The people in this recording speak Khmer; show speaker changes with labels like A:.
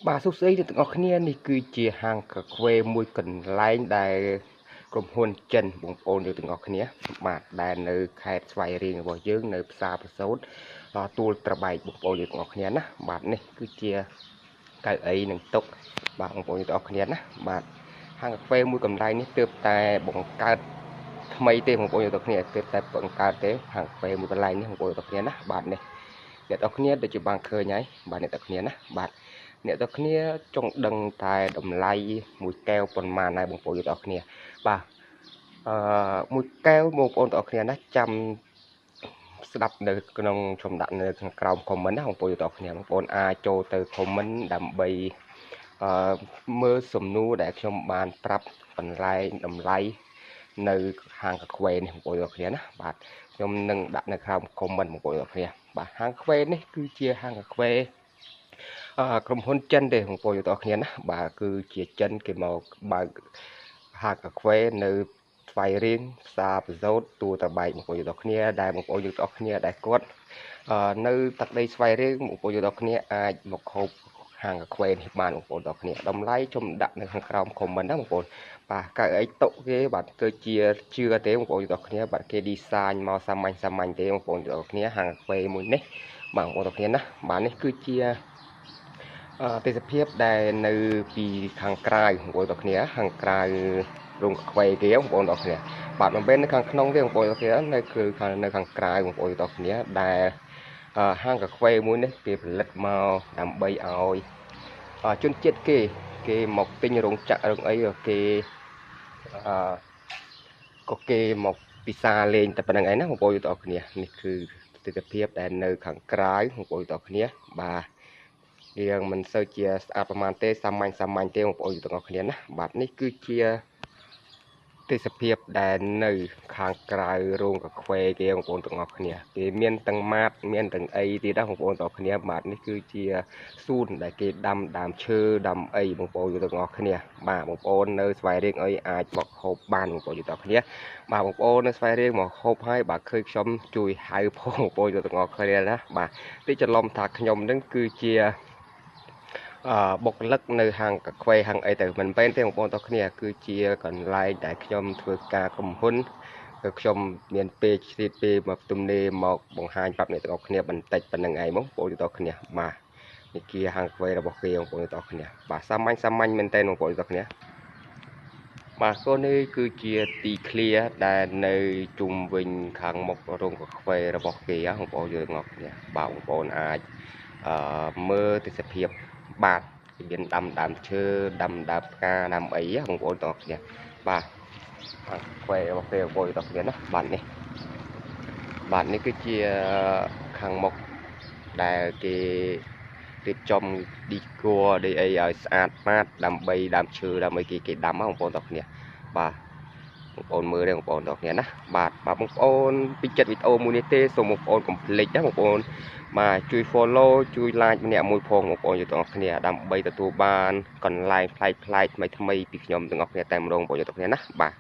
A: បាទសួស្តីទាំងអស់គ្នានេះគឺជាហាងកាហ្វេមួយកន្លែងដែលក្រុមហ៊ុនចិនបងប្អូនទាំងអស់គ្នាបាទដែលនៅខេត្តស្វាយរៀងរបស់យើងនៅផ្សារប្រសូតទួលត្របែកបងប្អូនទាំងអស់គ្នាណាបាទនេះគឺជាកៅអីនិងតុបាទបងប្អូនទាំងអស់គ្នាណាបាទហាងកាហ្វេមួយកន្លែងនេះទើបតែបង្កើតថ្មីទេបងប្អូនទាំងអស់គ្នាទើបតែបង្កើតទេហាងកាហ្វេមួយកន្លែងនេះបងប្អូនទាំងអស់គ្នាណាបាទនេះអ្នកទាំងអស់គ្នាដូចជាបានឃើញហើយបាទអ្នកទាំងអស់គ្នាណាបាទអ្នកទាំងគ្នាចង់ដឹងតែតម្លៃមួយកែវប៉ុន្មានដែរបងប្អូនទាំងអស់គ្នាបាទមួយកែវបងប្អូនទាំងអស់គ្នាណាចាំស្ដាប់នៅក្នុងខ្ញុំដាក់នៅខាងក្រោម comment ណាបងប្អូនទាំងអស់គ្នាបងប្អូនអាចចូលទៅ comment ដើម្បីមើលសំណួរដែលខ្ញុំបានប្រាប់បន្លែងតម្លៃនៅហាងកាហ្វេនេះបងប្អូនទាំងអស់គ្នាណាបាទខ្ញុំនឹងដាក់នៅក្រោម comment បងប្អូនទាំងអស់គ្នាបាទហាងកាហ្វេនេះគឺជាហាងកាហ្វេក្រុមហ៊ុនចិនទេបងប្អូនទាំងអស់គ្នាណាបាទគឺជាចិនគេមកបើកហាងកាហ្វេនៅស្វាយរៀងផ្សារប្រសូតទួលត្របែកបងប្អូនទាំងអស់គ្នាដែលបងប្អូនទាំងអស់គ្នាដែលគាត់នៅទឹកដីស្វាយរៀងបងប្អូនទាំងអស់គ្នាអាចមកហូបហាងកាហ្វេនេះបានបងប្អូនទាំងអស់គ្នាតម្លៃខ្ញុំដាក់នៅខាងក្រោម comment ណាបងប្អូនបាទកៅអីតុគេបាទគឺជាជឿទេបងប្អូនទាំងអស់គ្នាបាទគេ design មកសាមញ្ញទេបងប្អូនទាំងអស់គ្នាហាងកាហ្វេមួយនេះបាទបងប្អូនទាំងអស់គ្នាណាបាទនេះគឺជាទេសភាពដែលនៅពីខាងក្រៅបងប្អូនទាំងគ្នាខាងក្រៅរោងកាហ្វេគេបងប្អូនទាំងគ្នាបាទមិនមែននៅខាងក្នុងទេបងប្អូនទាំងគ្នានៅគឺនៅខាងក្រៅបងប្អូនទាំងគ្នាដែលហាងកាហ្វេមួយនេះគេផលិតមកដើម្បីឲ្យជនជាតិគេមកទិញរោងចក្ររោងអីគេក៏គេមកពិសាលេងតែប៉ុណ្្នឹងឯណាបងប្អូនទាំងគ្នានេះគឺទេសភាពដែលនៅខាងក្រៅបងប្អូនទាំងគ្នាបាទវាមិនសូវជាស្អាតប្រហែលទេសាមញ្ញទេបងប្អូនទាំងអស់គ្នាណាបាទនេះគឺជាទេសភាពដែលនៅខាងក្រៅរោងកាហ្វេគេបងប្អូនទាំងអស់គ្នាគេមានទាំងម៉ាតមានទាំងអីទៀតណាបងប្អូនទាំងអស់គ្នាបាទនេះគឺជាសួនដែលគេដាំដើមឈើដាំអីបងប្អូនទាំងអស់គ្នាបាទបងប្អូននៅស្វាយរៀងអីអាចមកហូបបានបងប្អូនទាំងអស់គ្នាបាទបងប្អូននៅស្វាយរៀងមកហូបហើយបាទឃើញខ្ញុំជួយហៅផងបងប្អូនទាំងអស់គ្នាណាបាទទីច្រឡំថាខ្ញុំនឹងគឺជាបុគ្គលិកនៅហាងកាហ្វេហាងអីទៅមិនមែនទេបងប្អូនទាំងគ្នាគឺជាកន្លែងដែលខ្ញុំធ្វើការក្រុមហ៊ុនគឺខ្ញុំមានពេកទៀតពេមកទំនេរមកបង្ហាញប្រាប់អ្នកទាំងអស់គ្នាបន្តិចប៉ុណ្្នឹងឯងបងប្អូនទាំងអស់គ្នាបាទនេះជាហាងកាហ្វេរបស់គេបងប្អូនទាំងអស់គ្នាបាទសាមញ្ញមែនតើបងប្អូនទាំងអស់គ្នាបាទកូននេះគឺជាទីឃ្លាដែលនៅជុំវិញខាងមុខរោងកាហ្វេរបស់គេបងប្អូនទាំងអស់គ្នាបាទបងប្អូនអាចមើលទេសភាពបាទមានដាំដើមឈើដាំដើមផ្កាដាំអីបងប្អូនទាំងអស់គ្នាបាទខាងកាហ្វេរបស់គេបងប្អូនទាំងអស់គ្នាណាបាទនេះគឺជាខាងមុខដែលគេរៀបចំឌីគ័រអីឲ្យស្អាតស្អាតដើម្បីដើមឈើដើម្បីគេដាំបងប្អូនទាំងអស់គ្នាបាទបងប្អូនមើលទេបងប្អូនទាំងអស់គ្នាណាបាទបងប្អូនពីចិត្តវីដេអូមួយនេះទេសូមបងប្អូនកុំភ្លេចណាបងប្អូនបាទជួយ follow ជួយ like ម្នាក់មួយផងបងប្អូនទាំងអស់គ្នាដើម្បីទទួលបានកន្លែងប្លែកថ្មីពីខ្ញុំទាំងអស់គ្នាតែម្ដងបងប្អូនទាំងអស់គ្នាណាបាទ